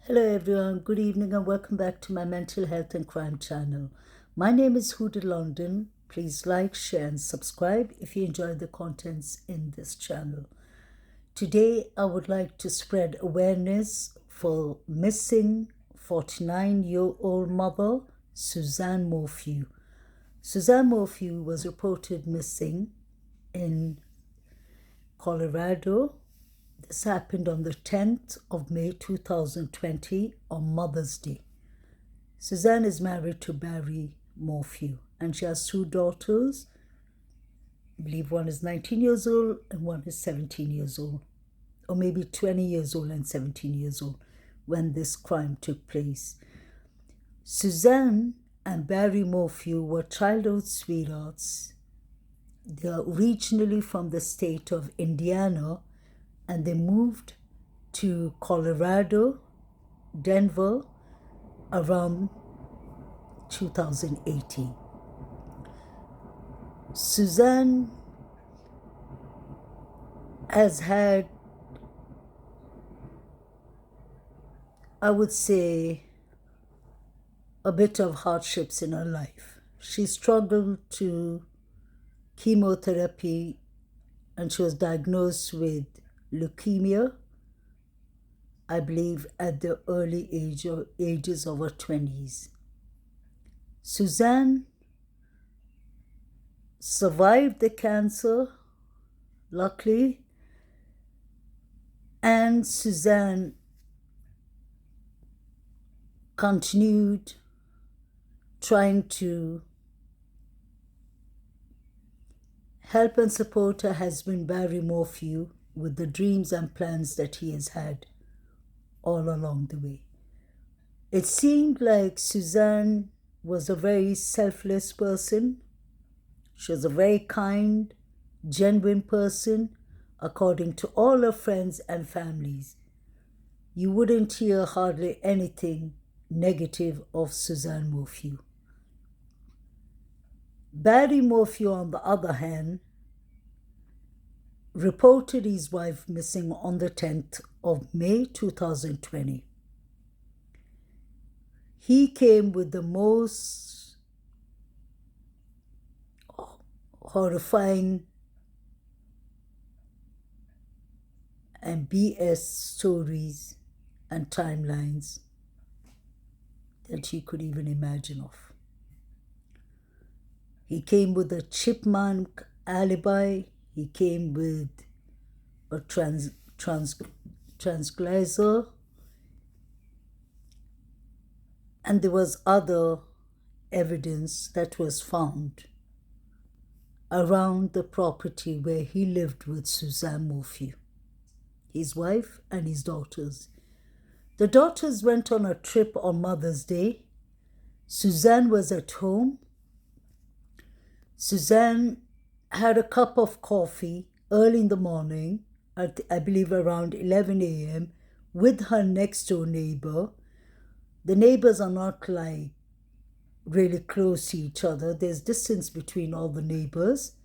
Hello everyone, good evening and welcome back to my mental health and crime channel. My name is Huda London. Please like, share and subscribe if you enjoy the contents in this channel. Today I would like to spread awareness for missing 49-year-old mother Suzanne Morphew. Suzanne Morphew was reported missing in Colorado. This happened on the 10th of May 2020 on Mother's Day. Suzanne is married to Barry Morphew and she has two daughters. I believe one is 19 years old and one is 17 years old, or maybe 20 years old and 17 years old when this crime took place. Suzanne and Barry Morphew were childhood sweethearts. They are originally from the state of Indiana and they moved to Colorado, Denver, around 2018. Suzanne has had, I would say, a bit of hardships in her life. She struggled to chemotherapy and she was diagnosed with leukemia, I believe at the early ages of her 20s. Suzanne survived the cancer, luckily, and Suzanne continued trying to help and support her husband Barry Morphew with the dreams and plans that he has had all along the way. It seemed like Suzanne was a very selfless person. She was a very kind, genuine person, according to all her friends and families. You wouldn't hear hardly anything negative of Suzanne Morphew. Barry Morphew, on the other hand, reported his wife missing on the 10th of May 2020. He came with the most horrifying and BS stories and timelines that you could even imagine of. He came with a chipmunk alibi. He came with a tranquilizer, and there was other evidence that was found around the property where he lived with Suzanne Morphew, his wife and his daughters. The daughters went on a trip on Mother's Day. Suzanne was at home. Suzanne had a cup of coffee early in the morning, at I believe around 11 a.m., with her next door neighbor. The neighbors are not like really close to each other. There's distance between all the neighbors.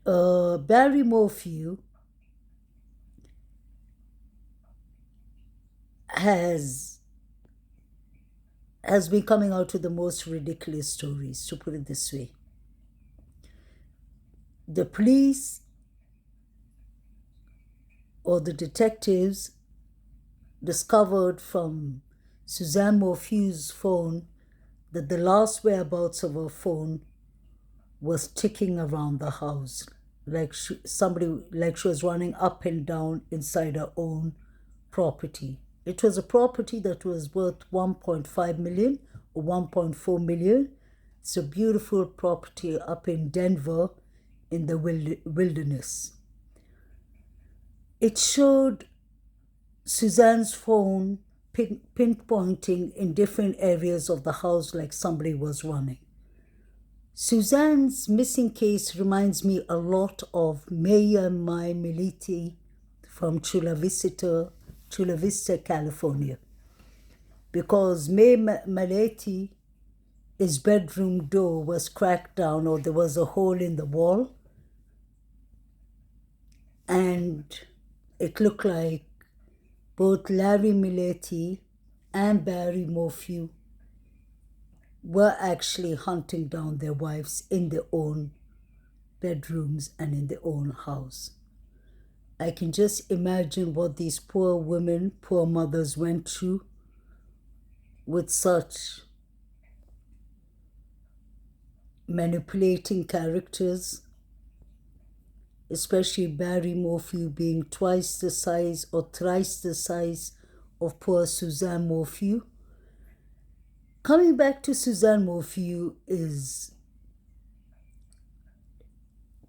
Barry Morphew has been coming out with the most ridiculous stories, to put it this way. The police or the detectives discovered from Suzanne Morphew's phone that the last whereabouts of her phone was ticking around the house, like she was running up and down inside her own property. It was a property that was worth 1.5 million or 1.4 million. It's a beautiful property up in Denver in the wilderness. It showed Suzanne's phone pinpointing in different areas of the house like somebody was running. Suzanne's missing case reminds me a lot of Maya Mai Militi from Chula Vista, California, because May Maleti, his bedroom door was cracked down, or there was a hole in the wall, and it looked like both Larry Miletti and Barry Morphew were actually hunting down their wives in their own bedrooms and in their own house. I can just imagine what these poor women, poor mothers went through with such manipulating characters, especially Barry Morphew being twice the size or thrice the size of poor Suzanne Morphew. Coming back to Suzanne Morphew's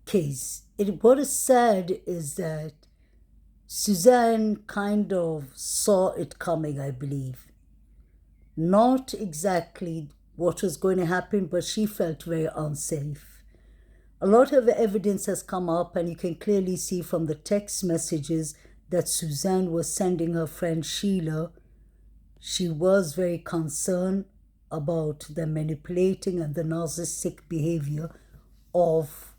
case, what is sad is that Suzanne kind of saw it coming, I believe. Not exactly what was going to happen, but she felt very unsafe. A lot of evidence has come up, and you can clearly see from the text messages that Suzanne was sending her friend Sheila. She was very concerned about the manipulating and the narcissistic behavior of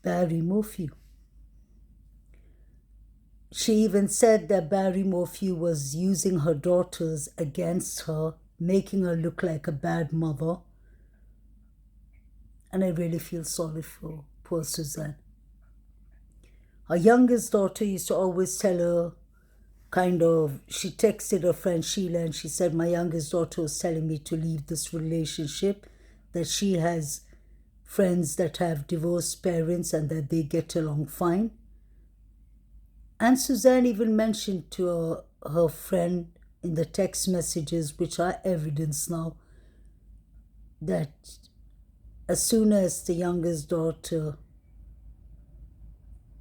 Barry Morphew. She even said that Barry Morphew was using her daughters against her, making her look like a bad mother. And I really feel sorry for poor Suzanne. Her youngest daughter used to always tell her, she texted her friend Sheila and she said, my youngest daughter was telling me to leave this relationship, that she has friends that have divorced parents and that they get along fine. And Suzanne even mentioned to her friend in the text messages, which are evidence now, that as soon as the youngest daughter,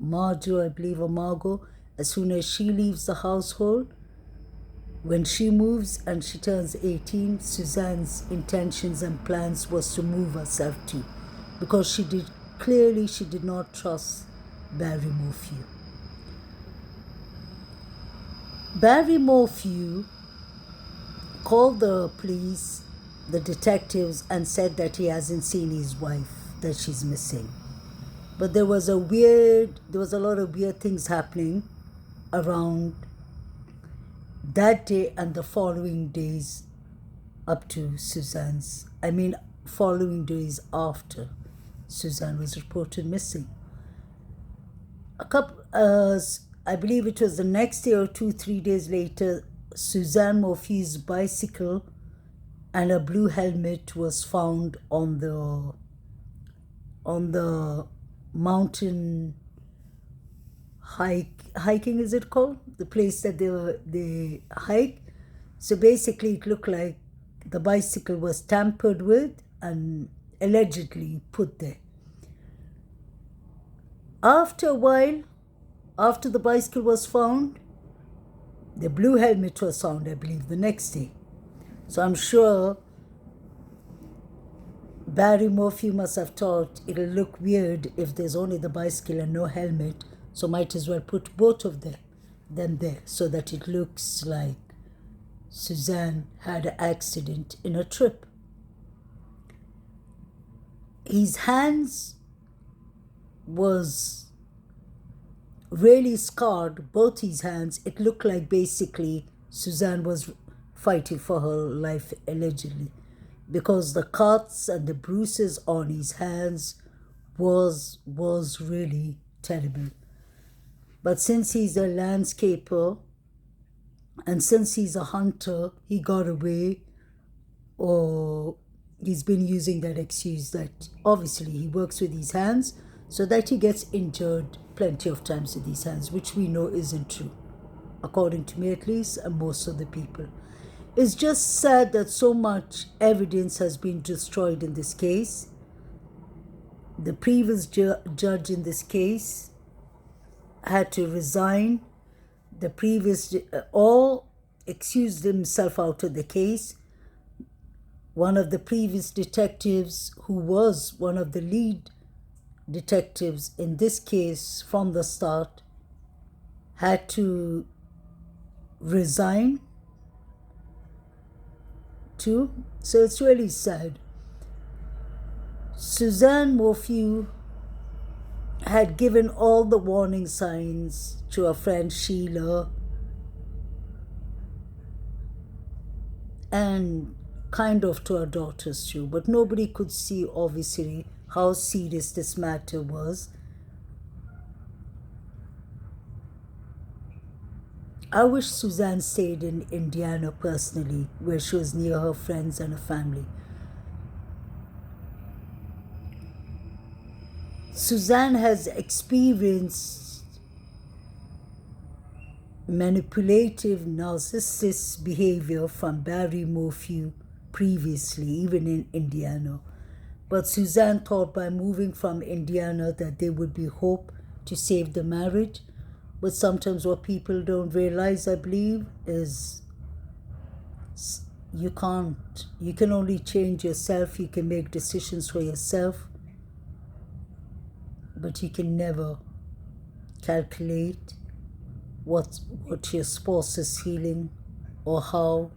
Marjo, I believe, or Margot, as soon as she leaves the household, when she moves and she turns 18, Suzanne's intentions and plans was to move herself too, because she did not trust Barry Morphew. Barry Morphew called the police, the detectives, and said that he hasn't seen his wife, that she's missing. But there was a lot of weird things happening around that day and the following days up to following days after Suzanne was reported missing. I believe it was the next day or 2-3 days later, Suzanne Morphew's bicycle and a blue helmet was found on the mountain hiking, is it called? The place that they hike. So basically it looked like the bicycle was tampered with and allegedly put there. After a while, after the bicycle was found, the blue helmet was found, I believe, the next day. So I'm sure Barry Morphew must have thought it'll look weird if there's only the bicycle and no helmet, so might as well put both of them there so that it looks like Suzanne had an accident in a trip. His hands was really scarred, both his hands. It looked like basically Suzanne was fighting for her life, allegedly, because the cuts and the bruises on his hands was really terrible. But since he's a landscaper and since he's a hunter, he got away, or he's been using that excuse that obviously he works with his hands, so that he gets injured plenty of times with his hands, which we know isn't true, according to me at least, and most of the people. It's just sad that so much evidence has been destroyed in this case. The previous judge in this case had to resign. The previous all excused himself out of the case. One of the previous detectives, who was one of the lead detectives in this case from the start, had to resign too. So it's really sad. Suzanne Morphew had given all the warning signs to her friend Sheila and kind of to her daughters too, but nobody could see obviously how serious this matter was. I wish Suzanne stayed in Indiana personally, where she was near her friends and her family. Suzanne has experienced manipulative, narcissist behavior from Barry Morphew previously, even in Indiana. But Suzanne thought by moving from Indiana that there would be hope to save the marriage. But sometimes what people don't realize, I believe, is you can't. You can only change yourself. You can make decisions for yourself. But you can never calculate what your spouse is feeling or how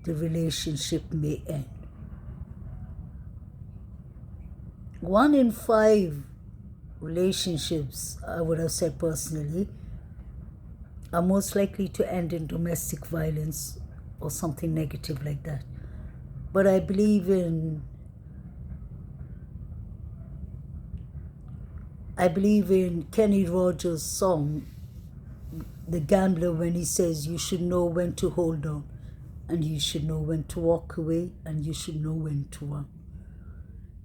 the relationship may end. 1 in 5 relationships, I would have said personally, are most likely to end in domestic violence or something negative like that. But I believe in Kenny Rogers' song, The Gambler, when he says you should know when to hold on, and you should know when to walk away, and you should know when to run.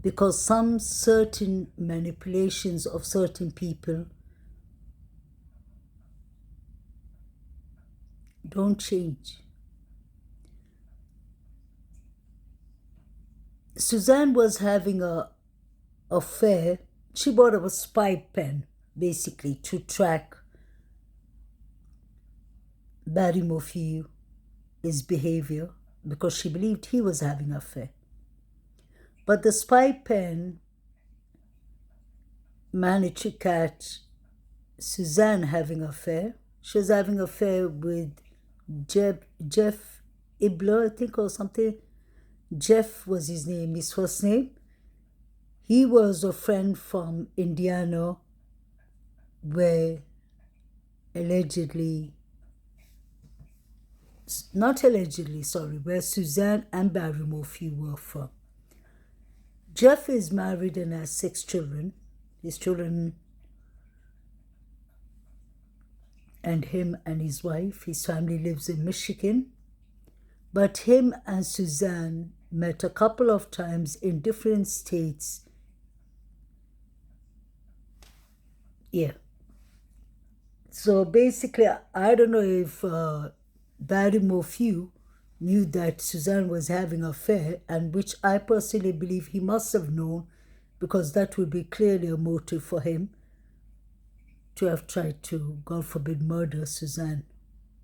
Because some certain manipulations of certain people don't change. Suzanne was having a affair. She bought a spy pen, basically, to track Barry Morphew, his behavior, because she believed he was having an affair. But the spy pen managed to catch Suzanne having an affair. She was having an affair with Jeff Ibler, I think, or something. Jeff was his name, his first name. He was a friend from Indiana where where Suzanne and Barry Morphew were from. Jeff is married and has 6 children. His children and him and his wife. His family lives in Michigan. But him and Suzanne met a couple of times in different states. Yeah. So basically, I don't know if Barry Morphew knew that Suzanne was having an affair, and which I personally believe he must have known, because that would be clearly a motive for him to have tried to, God forbid, murder Suzanne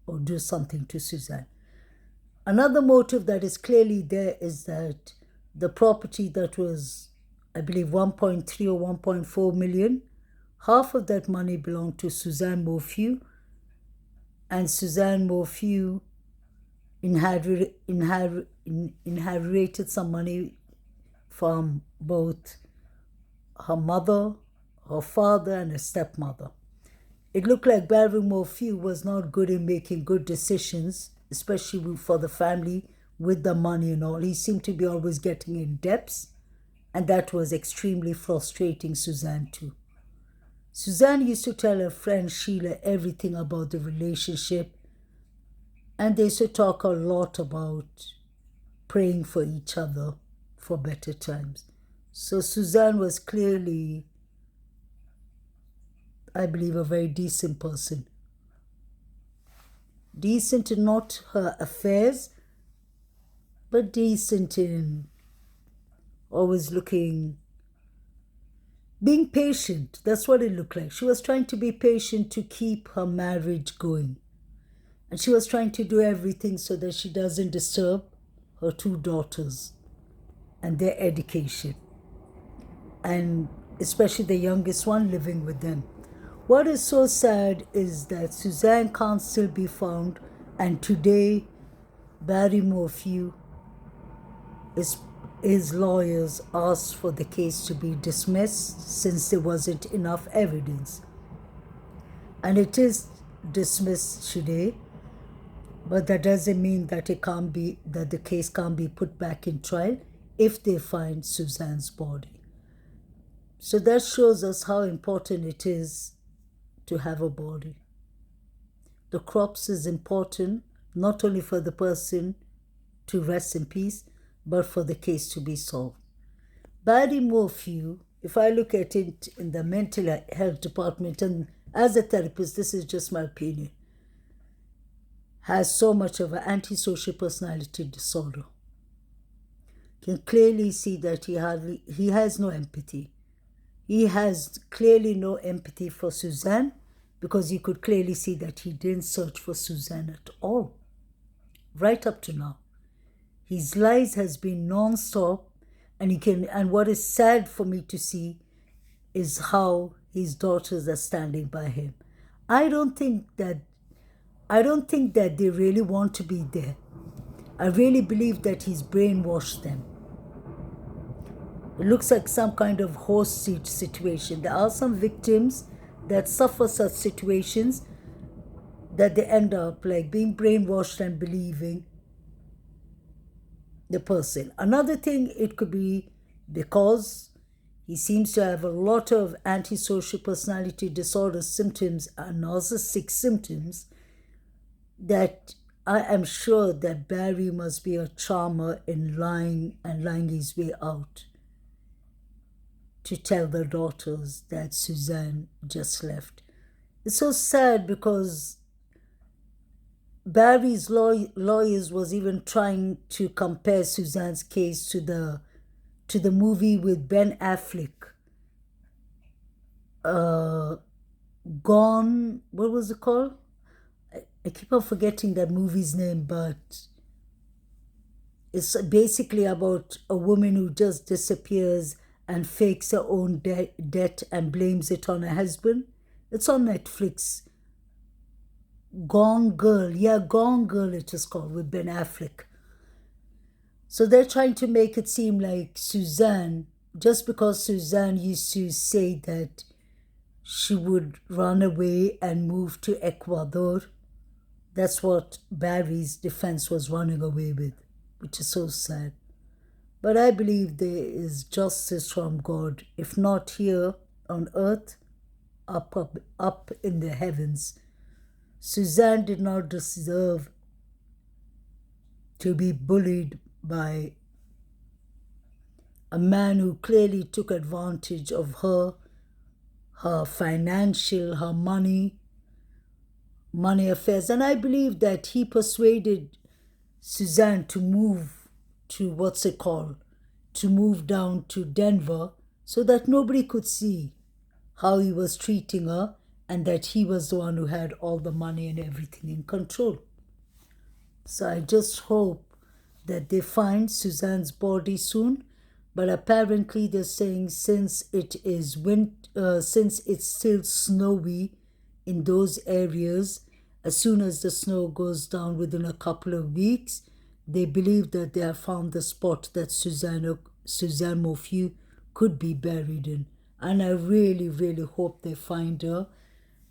or do something to Suzanne. Another motive that is clearly there is that the property that was, I believe, 1.3 or 1.4 million, half of that money belonged to Suzanne Morphew, and Suzanne Morphew inherited some money from both her mother, her father, and her stepmother. It looked like Barry Morphew was not good in making good decisions, especially for the family with the money and all. He seemed to be always getting in debts, and that was extremely frustrating Suzanne too. Suzanne used to tell her friend Sheila everything about the relationship, and they used to talk a lot about praying for each other for better times. So Suzanne was clearly, I believe, a very decent person. Decent in not her affairs, but decent in always being patient. That's what it looked like. She was trying to be patient to keep her marriage going. And she was trying to do everything so that she doesn't disturb her 2 daughters and their education. And especially the youngest one living with them. What is so sad is that Suzanne can't still be found, and today Barry Morphew is his lawyers asked for the case to be dismissed since there wasn't enough evidence. And it is dismissed today, but that doesn't mean that that the case can't be put back in trial if they find Suzanne's body. So that shows us how important it is to have a body. The corpse is important not only for the person to rest in peace, but for the case to be solved. Barry Morphew, if I look at it in the mental health department, and as a therapist, this is just my opinion, has so much of an antisocial personality disorder. Can clearly see that he has no empathy. He has clearly no empathy for Suzanne, because you could clearly see that he didn't search for Suzanne at all, right up to now. His lies has been non-stop, and what is sad for me to see is how his daughters are standing by him. I don't think that they really want to be there. I really believe that he's brainwashed them. It looks like some kind of hostage situation. There are some victims that suffer such situations, that they end up like being brainwashed and believing the person. Another thing, it could be because he seems to have a lot of antisocial personality disorder symptoms and narcissistic symptoms, that I am sure that Barry must be a charmer in lying his way out to tell their daughters that Suzanne just left. It's so sad because Barry's lawyers was even trying to compare Suzanne's case to the movie with Ben Affleck. Gone, what was it called? I keep on forgetting that movie's name, but it's basically about a woman who just disappears and fakes her own death and blames it on her husband. It's on Netflix. Gone Girl. Yeah, Gone Girl it is called, with Ben Affleck. So they're trying to make it seem like Suzanne, just because Suzanne used to say that she would run away and move to Ecuador, that's what Barry's defense was running away with, which is so sad. But I believe there is justice from God, if not here on earth, up in the heavens. Suzanne did not deserve to be bullied by a man who clearly took advantage of her financial, her money affairs. And I believe that he persuaded Suzanne to move to to move down to Denver, so that nobody could see how he was treating her, and that he was the one who had all the money and everything in control. So I just hope that they find Suzanne's body soon. But apparently they're saying since it's still snowy in those areas, as soon as the snow goes down within a couple of weeks, they believe that they have found the spot that Suzanne Morphew could be buried in. And I really, really hope they find her.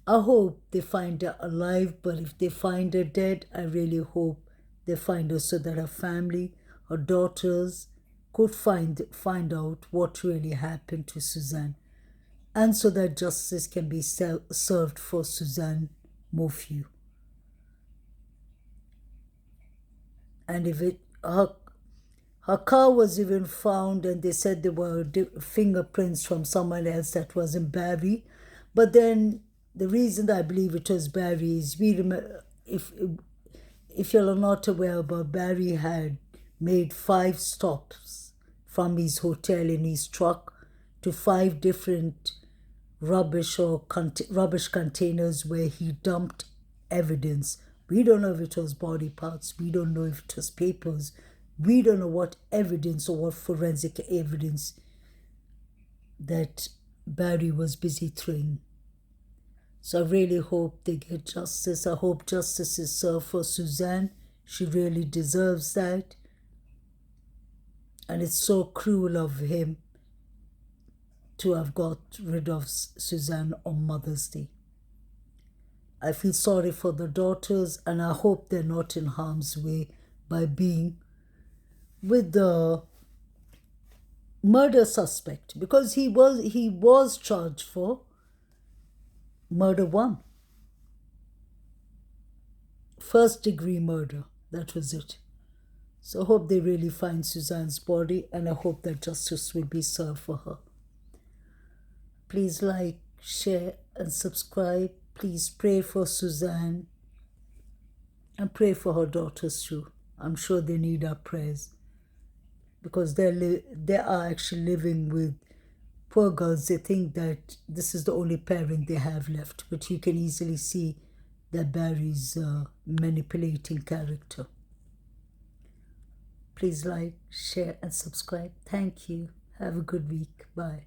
I hope they find her alive, but if they find her dead, I really hope they find her so that her family, her daughters, could find out what really happened to Suzanne, and so that justice can be served for Suzanne Morphew. And if her car was even found, and they said there were fingerprints from someone else that wasn't Barry. But then the reason I believe it was Barry is, if you're not aware, but Barry had made 5 stops from his hotel in his truck to 5 different rubbish containers where he dumped evidence. We don't know if it was body parts. We don't know if it was papers. We don't know what evidence or what forensic evidence that Barry was busy throwing. So I really hope they get justice. I hope justice is served for Suzanne. She really deserves that. And it's so cruel of him to have got rid of Suzanne on Mother's Day. I feel sorry for the daughters, and I hope they're not in harm's way by being with the murder suspect, because he was charged for murder one. First degree murder, that was it. So I hope they really find Suzanne's body, and I hope that justice will be served for her. Please like, share, and subscribe. Please pray for Suzanne and pray for her daughters too. I'm sure they need our prayers, because they are actually living with poor girls. They think that this is the only parent they have left, but you can easily see that Barry's manipulating character. Please like, share, and subscribe. Thank you. Have a good week. Bye.